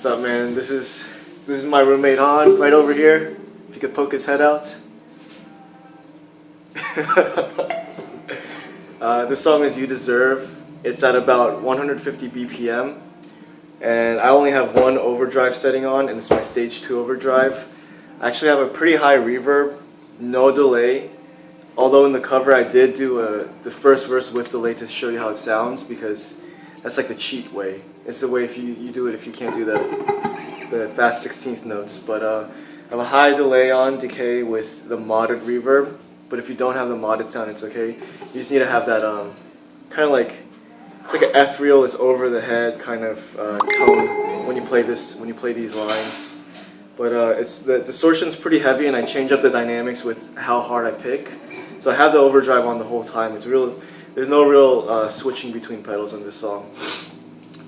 What's up, man? This is my roommate Han, right over here. If you could poke his head out. This song is You Deserve. It's at about 150 BPM. And I only have one overdrive setting on, and it's my stage 2 overdrive. I actually have a pretty high reverb, no delay. Although in the cover I did do the first verse with delay to show you how it sounds, because that's like the cheat way. It's the way if you do it if you can't do the fast 16th notes. But I have a high delay on decay with the modded reverb. But if you don't have the modded sound, it's okay. You just need to have that kind of like it's like an ethereal, it's over the head kind of tone when you play these lines. But the distortion's pretty heavy, and I change up the dynamics with how hard I pick. So I have the overdrive on the whole time. There's no real switching between pedals in this song,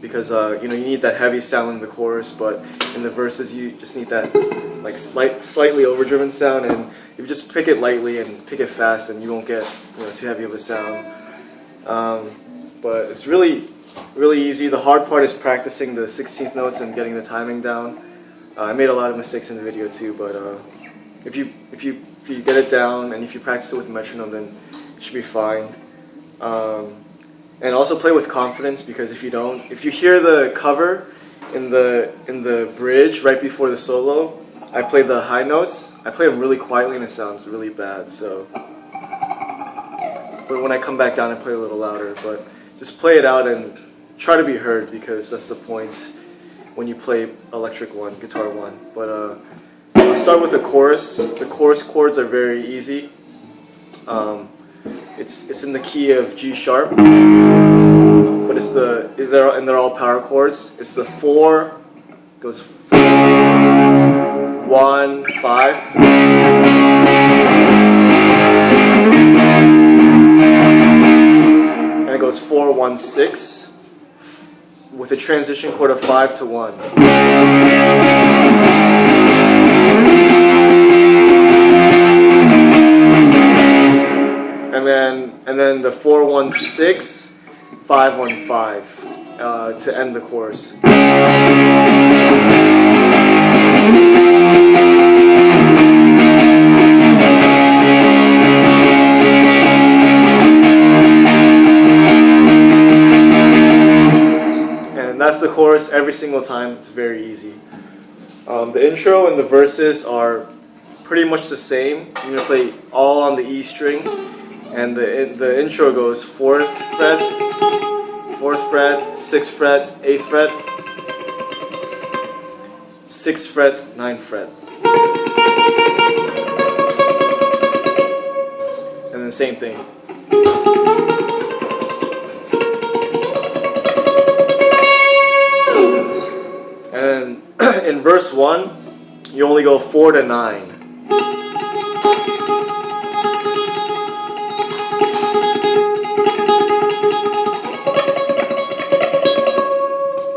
because you need that heavy sound in the chorus, but in the verses you just need that like slightly overdriven sound, and if you just pick it lightly and pick it fast, and you won't get too heavy of a sound. But it's really easy. The hard part is practicing the 16th notes and getting the timing down. I made a lot of mistakes in the video too, but if you get it down and if you practice it with a metronome, then it should be fine. And also play with confidence, because if you hear the cover in the bridge right before the solo, I play the high notes. I play them really quietly and it sounds really bad. So, but when I come back down, I play a little louder. But just play it out and try to be heard, because that's the point when you play electric one, guitar one. But I'll start with the chorus. The chorus chords are very easy. It's in the key of G sharp, but they're all power chords. It's the 4 goes 4, 1, 5, and it goes 4, 1, 6 with a transition chord of 5 to 1. And then the 4, 1, 6, 5, 1, 5 to end the chorus. And that's the chorus every single time. It's very easy. The intro and the verses are pretty much the same. You're gonna play all on the E string. And the intro goes 4th fret, 4th fret, 6th fret, 8th fret, 6th fret, 9th fret. And then same thing. And in verse 1, you only go 4 to 9.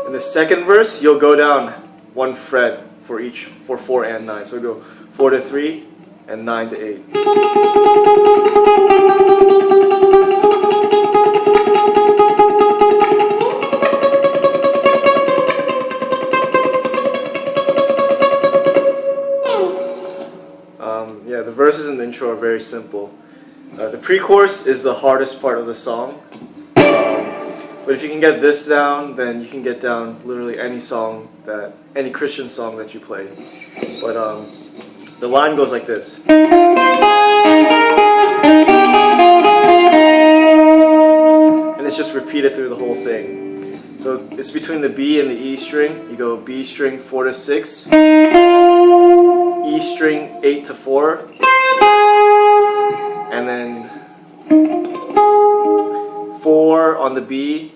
The second verse, you'll go down 1 fret for 4 and 9. So we'll go 4 to 3 and 9 to 8. Yeah, the verses and the intro are very simple. The pre-chorus is the hardest part of the song. But if you can get this down, then you can get down literally any Christian song that you play. But the line goes like this. And it's just repeated through the whole thing. So it's between the B and the E string. You go B string 4 to 6, E string 8 to 4, and then 4 on the B,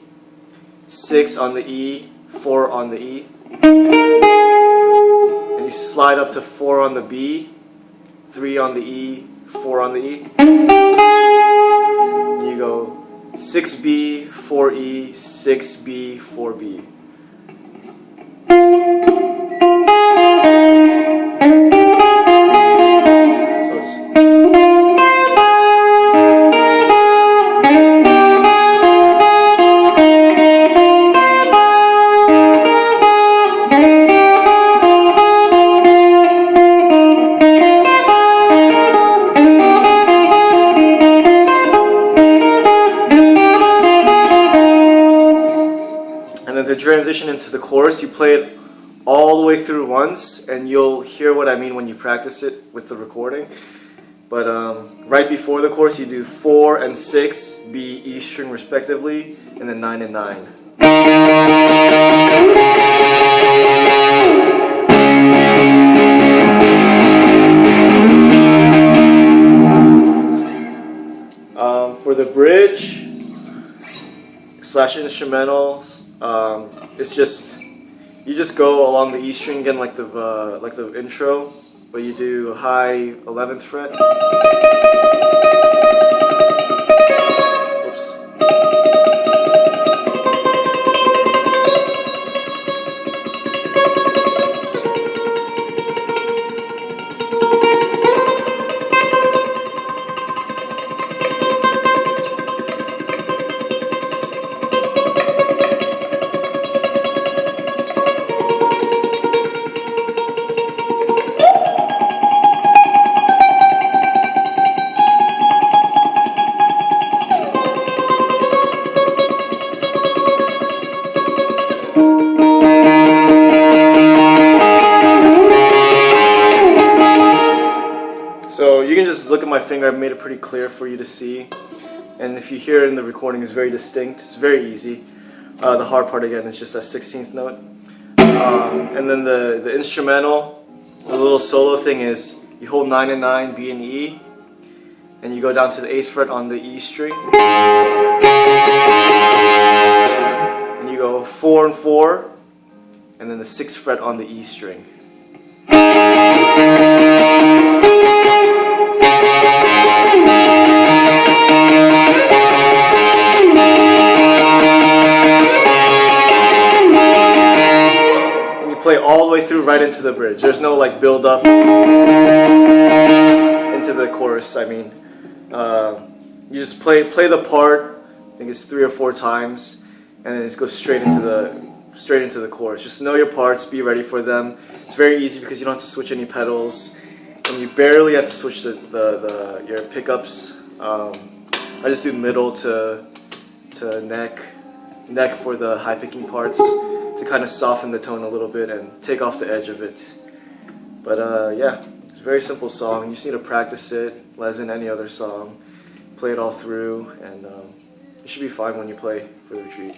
6 on the E, 4 on the E. And you slide up to 4 on the B, 3 on the E, 4 on the E. And you go 6B, 4E, 6B, 4B. So it's then to transition into the chorus, you play it all the way through once, and you'll hear what I mean when you practice it with the recording. But right before the chorus, you do 4 and 6, B, E string respectively, and then 9 and 9. For the bridge / instrumentals, it's just you just go along the E string again like the intro, but you do high 11th fret. Oops. So you can just look at my finger. I've made it pretty clear for you to see, and if you hear it in the recording, it's very distinct. It's very easy. The hard part again is just that 16th note, and then the instrumental, the little solo thing is you hold 9 and 9, B and E, and you go down to the 8th fret on the E string, and you go 4 and 4, and then the 6th fret on the E string. Play all the way through right into the bridge. There's no like build up into the chorus. I mean, you just play the part. I think it's 3 or 4 times, and then just go straight into the chorus. Just know your parts. Be ready for them. It's very easy because you don't have to switch any pedals, and you barely have to switch your pickups. I just do middle to neck for the high picking parts, to kind of soften the tone a little bit and take off the edge of it. But yeah, it's a very simple song. You just need to practice it as in any other song. Play it all through, and you should be fine when you play for the retreat.